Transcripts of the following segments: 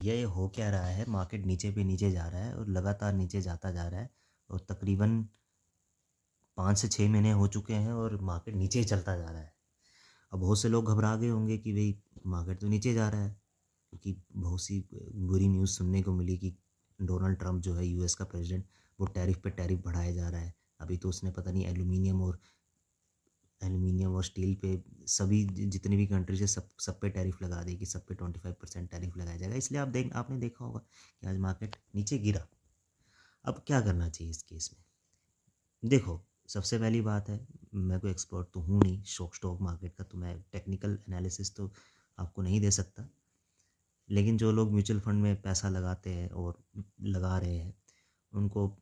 ये हो क्या रहा है, मार्केट नीचे पे नीचे जा रहा है और लगातार नीचे जाता जा रहा है और तकरीबन 5 से 6 महीने हो चुके हैं और मार्केट नीचे ही चलता जा रहा है। अब बहुत से लोग घबरा गए होंगे कि भई मार्केट तो नीचे जा रहा है, क्योंकि बहुत सी बुरी न्यूज़ सुनने को मिली कि डोनाल्ड ट्रंप जो है यूएस का प्रेसिडेंट, वो टैरिफ पे टैरिफ बढ़ाया जा रहा है। अभी तो उसने पता नहीं एल्युमिनियम और स्टील पे सभी जितनी भी कंट्रीज है सब पे टैरिफ लगा दी कि सब पे 25% टैरिफ लगाया जाएगा। इसलिए आपने देखा होगा कि आज मार्केट नीचे गिरा। अब क्या करना चाहिए इस केस में? देखो, सबसे पहली बात है, मैं कोई एक्सपर्ट तो हूँ नहीं स्टॉक मार्केट का, तो मैं टेक्निकल एनालिसिस तो आपको नहीं दे सकता। लेकिन जो लोग म्यूचुअल फंड में पैसा लगाते हैं और लगा रहे हैं उनको,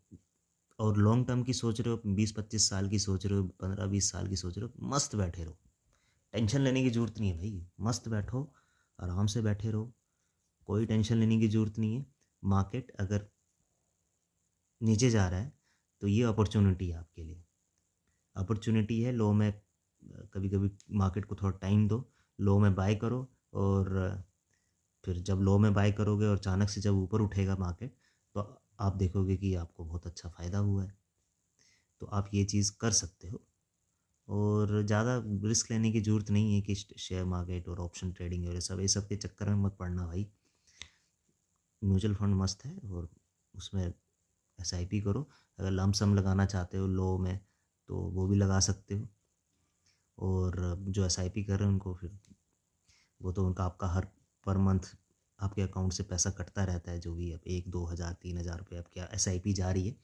और लॉन्ग टर्म की सोच रहे हो, 20-25 साल की सोच रहे हो, 15-20 साल की सोच रहे हो, मस्त बैठे रहो। टेंशन लेने की ज़रूरत नहीं है भाई, मस्त बैठो, आराम से बैठे रहो, कोई टेंशन लेने की ज़रूरत नहीं है। मार्केट अगर नीचे जा रहा है तो ये अपॉर्चुनिटी है आपके लिए, अपॉर्चुनिटी है। लो में कभी कभी मार्केट को थोड़ा टाइम दो, लो में बाय करो, और फिर जब लो में बाय करोगे और अचानक से जब ऊपर उठेगा मार्केट, तो आप देखोगे कि आपको बहुत अच्छा फ़ायदा हुआ है। तो आप ये चीज़ कर सकते हो, और ज़्यादा रिस्क लेने की ज़रूरत नहीं है कि शेयर मार्केट और ऑप्शन ट्रेडिंग और ये सब के चक्कर में मत पड़ना भाई। म्यूचुअल फंड मस्त है, और उसमें एसआईपी करो। अगर लम सम लगाना चाहते हो लो में, तो वो भी लगा सकते हो। और जो एसआईपी कर रहे हैं उनको फिर, वो तो उनका आपका हर पर मंथ आपके अकाउंट से पैसा कटता रहता है, जो भी अब 1-2 हज़ार 3 हज़ार रुपये आपकी एसआईपी जा रही है,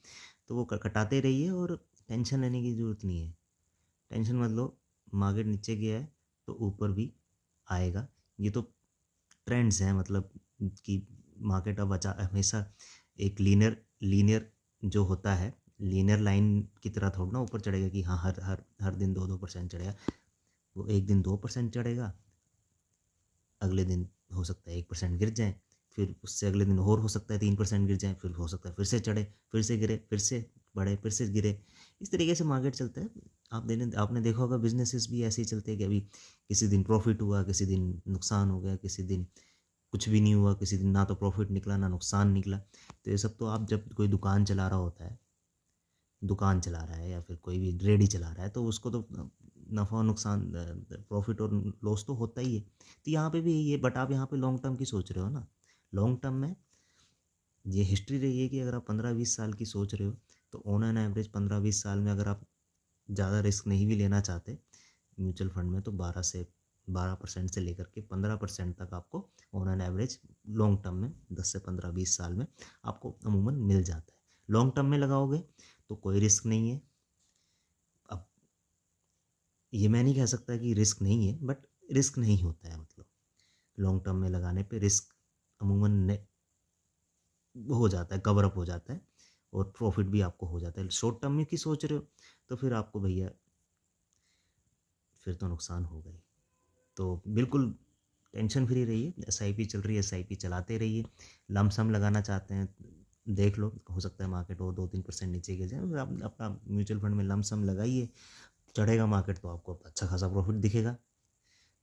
तो वो कटाते रहिए, और टेंशन लेने की ज़रूरत नहीं है। टेंशन मत लो, मार्केट नीचे गया है तो ऊपर भी आएगा। ये तो ट्रेंड्स हैं, मतलब कि मार्केट अब हमेशा एक लीनियर लीनियर जो होता है, लीनियर लाइन की तरह थोड़ा ना ऊपर चढ़ेगा कि हाँ हर हर हर दिन 2-2% चढ़ेगा। वो एक दिन 2% चढ़ेगा, अगले दिन हो सकता है 1% गिर जाए, फिर उससे अगले दिन और हो सकता है 3% गिर जाए, फिर हो सकता है फिर से चढ़े, फिर से गिरे, फिर से बढ़े, फिर से गिरे। इस तरीके से मार्केट चलता है। आपने देखा होगा बिजनेसेस भी ऐसे ही चलते हैं कि अभी किसी दिन प्रॉफिट हुआ, किसी दिन नुकसान हो गया, किसी दिन कुछ भी नहीं हुआ, किसी दिन ना तो प्रॉफिट निकला ना नुकसान निकला। तो ये सब तो आप जब कोई दुकान चला रहा है या फिर कोई भी रेडी चला रहा है, तो उसको तो नफ़ा और नुकसान, प्रॉफिट और लॉस तो होता ही है। तो यहाँ पे भी यही है, बट आप यहाँ पे लॉन्ग टर्म की सोच रहे हो ना। लॉन्ग टर्म में ये हिस्ट्री रही है कि अगर आप 15-20 साल की सोच रहे हो, तो ऑन एन एवरेज 15-20 साल में अगर आप ज़्यादा रिस्क नहीं भी लेना चाहते म्यूचुअल फंड में, तो 12% से लेकर के 15% तक आपको on an average long term में 10 से 15-20 साल में आपको अमूमन मिल जाता है। लॉन्ग टर्म में लगाओगे तो कोई रिस्क नहीं है। अब ये मैं नहीं कह सकता कि रिस्क नहीं है, बट रिस्क नहीं होता है, मतलब लॉन्ग टर्म में लगाने पे रिस्क अमूमन वो हो जाता है, कवर अप हो जाता है, और प्रॉफिट भी आपको हो जाता है। शॉर्ट टर्म में की सोच रहे हो तो फिर आपको भैया फिर तो नुकसान हो गई। तो बिल्कुल टेंशन फ्री रहिए, एसआईपी चल रही है, एसआईपी चलाते रहिए। लमसम लगाना चाहते हैं, देख लो, हो सकता है मार्केट और 2-3% नीचे गिर जाए, फिर आप अपना म्यूचुअल फंड में लमसम लगाइए। चढ़ेगा मार्केट तो आपको अच्छा खासा प्रॉफिट दिखेगा,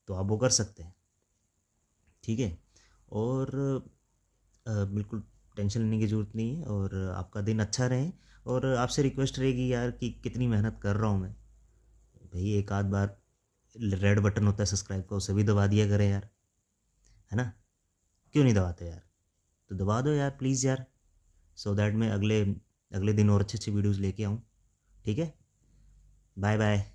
तो आप वो कर सकते हैं। ठीक है। और बिल्कुल टेंशन लेने की ज़रूरत नहीं है, और आपका दिन अच्छा रहे। और आपसे रिक्वेस्ट रहेगी यार कि कितनी मेहनत कर रहा हूँ मैं, भाई एक आध बार रेड बटन होता है सब्सक्राइब का, उसे भी दबा दिया करें यार, है ना? क्यों नहीं दबाते यार? तो दबा दो यार प्लीज़ यार, सो दैट मैं अगले अगले दिन और अच्छे अच्छे वीडियोज़ लेके आऊँ। ठीक है, बाय बाय।